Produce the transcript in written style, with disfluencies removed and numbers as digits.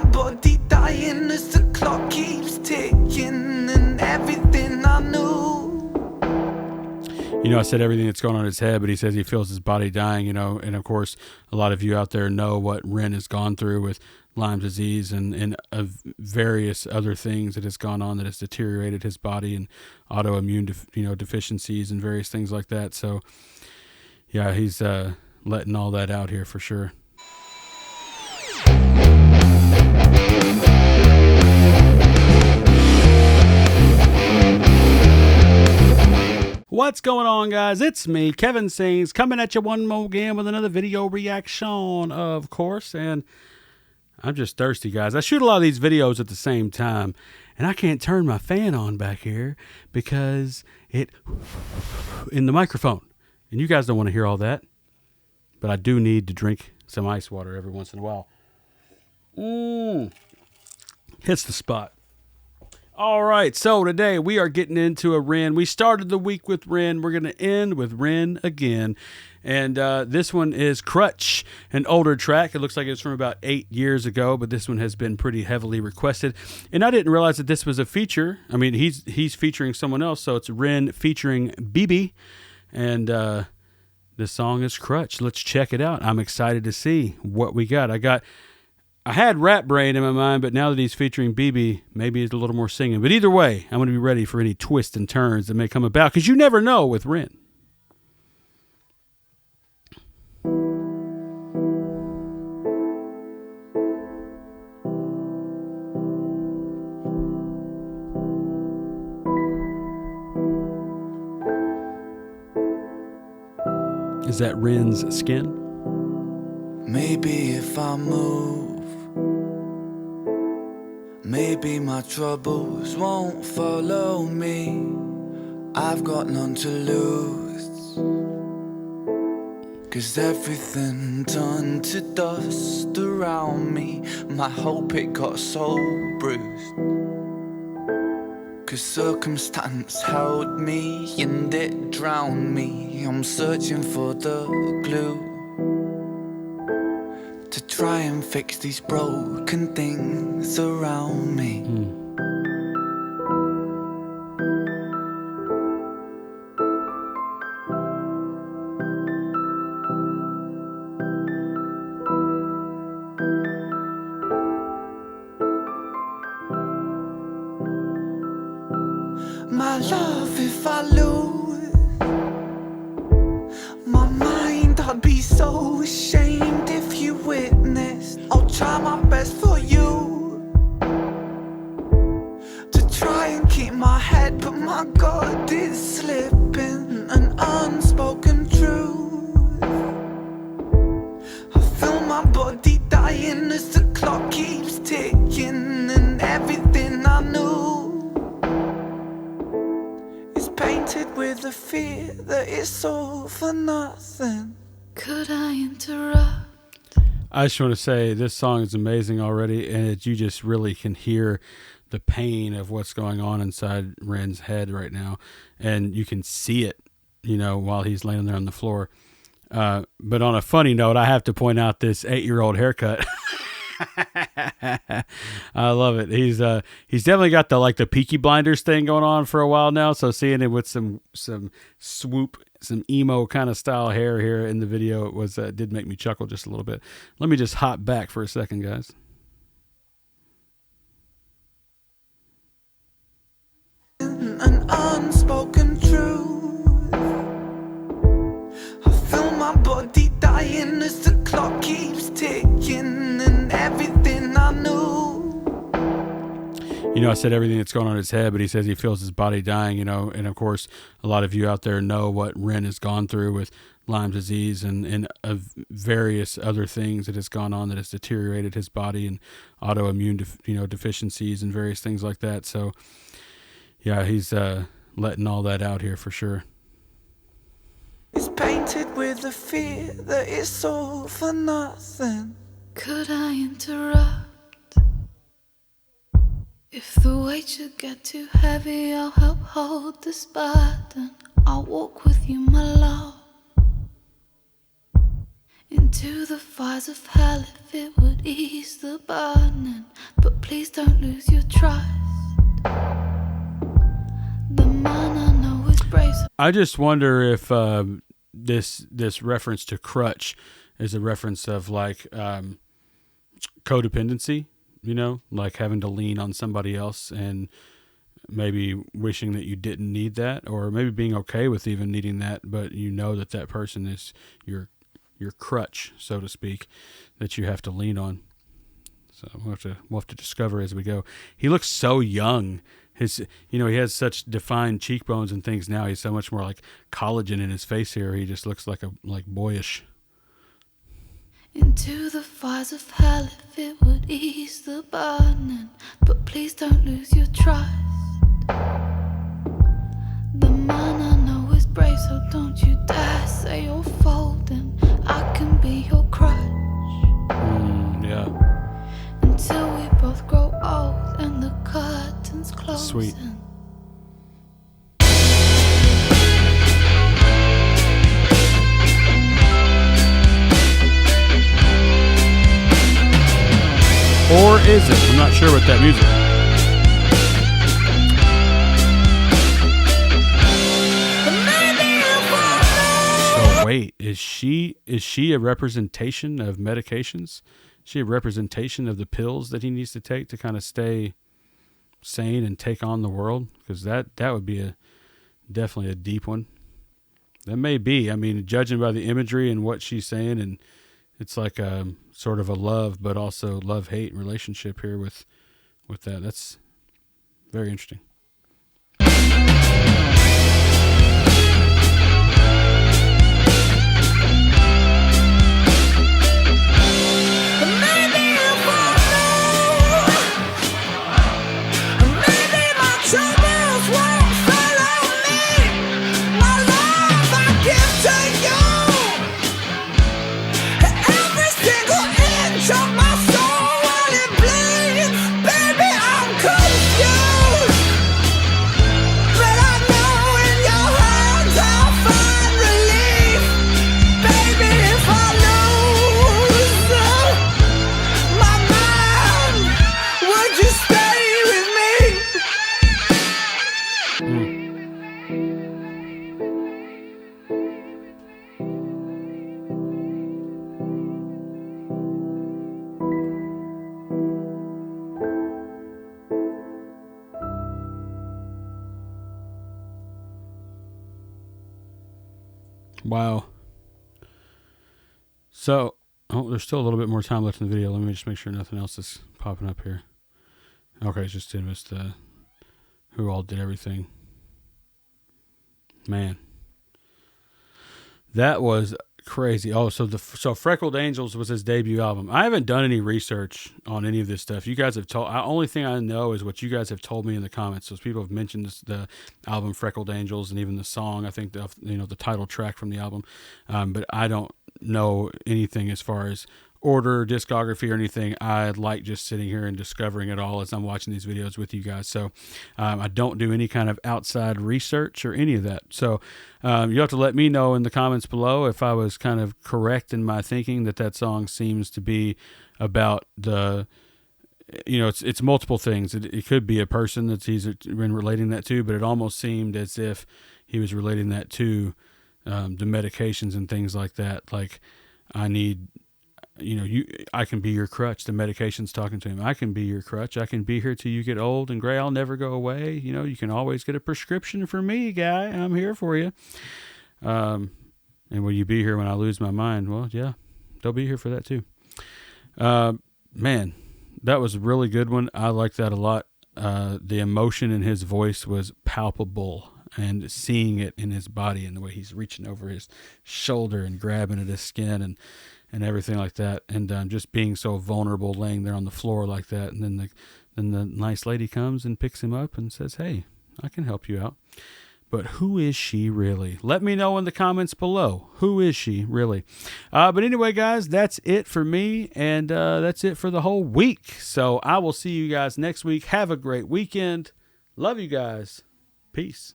my body dying as the clock keeps ticking, and everything I knew. You know, I said everything that's going on in his head, but he says he feels his body dying, you know, and of course, a lot of you out there know what Ren has gone through with Lyme disease and various other things that has gone on that has deteriorated his body, and autoimmune, deficiencies and various things like that. So, yeah, he's letting all that out here for sure. What's going on, guys? It's me, Kevin Sings, coming at you one more again with another video reaction, of course. And I'm just thirsty, guys. I shoot a lot of these videos at the same time, and I can't turn my fan on back here because it in the microphone. And you guys don't want to hear all that, but I do need to drink some ice water every once in a while. Hits the spot. All right, so today we are getting into a Ren. We started the week with Ren. We're going to end with Ren again. And this one is CRUTCH, an older track. It looks like it's from about 8 years ago, but this one has been pretty heavily requested. And I didn't realize that this was a feature. I mean, he's featuring someone else, so it's Ren featuring BB. And this song is CRUTCH. Let's check it out. I'm excited to see what we got. I had Rap Brain in my mind, but now that he's featuring BB, maybe it's a little more singing. But either way, I'm going to be ready for any twists and turns that may come about, because you never know with Ren. Is that Ren's skin? Maybe if I move, maybe my troubles won't follow me. I've got none to lose, 'cause everything turned to dust around me. My hope, it got so bruised, 'cause circumstance held me and it drowned me. I'm searching for the glue to try and fix these broken things around me. My love, if I lose my mind, I'd be so ashamed if you witnessed. I'll try my best for you to try and keep my head, but my God, it's slipping. An unspoken truth, I feel my body dying as the clock keeps ticking, and everything I knew is painted with the fear that it's all for nothing. Could I interrupt? I just want to say this song is amazing already, and you just really can hear the pain of what's going on inside Ren's head right now, and you can see it, while he's laying there on the floor. But on a funny note, I have to point out this 8-year-old haircut. I love it. He's definitely got the Peaky Blinders thing going on for a while now. So seeing him with some swoop, some emo kind of style hair here in the video, it was did make me chuckle just a little bit. Let me just hop back for a second, guys. An unspoken truth, I feel my body dying as the clock keeps ticking, and everything I knew. You know, I said everything that's going on in his head, but he says he feels his body dying, and of course, a lot of you out there know what Ren has gone through with Lyme disease and various other things that has gone on that has deteriorated his body, and autoimmune, deficiencies and various things like that. So, yeah, he's letting all that out here for sure. It's painted with the fear that it's all for nothing. Could I interrupt? If the weight should get too heavy, I'll help hold this burden. I'll walk with you, my love, into the fires of hell if it would ease the burning. But please don't lose your trust. The man I know is brave. I just wonder if this reference to crutch is a reference of like codependency, you know, like having to lean on somebody else and maybe wishing that you didn't need that, or maybe being okay with even needing that, but you know that that person is your crutch, so to speak, that you have to lean on. So we'll have to discover as we go. He looks so young. He has such defined cheekbones and things now. He's so much more like collagen in his face here. He just looks like boyish. Into the fires of hell if it would ease the burning. But please don't lose your trust. The man I know is brave, so don't you dare say you're folding. I can be your crutch. Yeah. Until we both grow old and the curtains close. Sweet. Or is it? I'm not sure with that music. So wait, is she a representation of medications? Is she a representation of the pills that he needs to take to kind of stay sane and take on the world? Because that would be definitely a deep one. That may be. I mean, judging by the imagery and what she's saying, and it's like a sort of a love, but also love-hate relationship here with that. That's very interesting. Wow. So, there's still a little bit more time left in the video. Let me just make sure nothing else is popping up here. Okay, it's just who all did everything. Man. That was crazy. Oh, so Freckled Angels was his debut album. I haven't done any research on any of this stuff. You guys have only thing I know is what you guys have told me in the comments. So people have mentioned the album Freckled Angels and even the song, I think the title track from the album. But I don't know anything as far as order, discography, or anything. I like just sitting here and discovering it all as I'm watching these videos with you guys. So I don't do any kind of outside research or any of that. So you'll have to let me know in the comments below if I was kind of correct in my thinking that song seems to be about it's multiple things. It could be a person that he's been relating that to, but it almost seemed as if he was relating that to the medications and things like that. Like, I need, I can be your crutch. The medication's talking to him. I can be your crutch. I can be here till you get old and gray. I'll never go away. You can always get a prescription for me, guy. I'm here for you. And will you be here when I lose my mind? Well, yeah, they'll be here for that too. Man, that was a really good one. I like that a lot. The emotion in his voice was palpable, and seeing it in his body and the way he's reaching over his shoulder and grabbing at his skin and everything like that. And just being so vulnerable, laying there on the floor like that. And then the nice lady comes and picks him up and says, "Hey, I can help you out." But who is she really? Let me know in the comments below. Who is she really? But anyway, guys, that's it for me. And that's it for the whole week. So I will see you guys next week. Have a great weekend. Love you guys. Peace.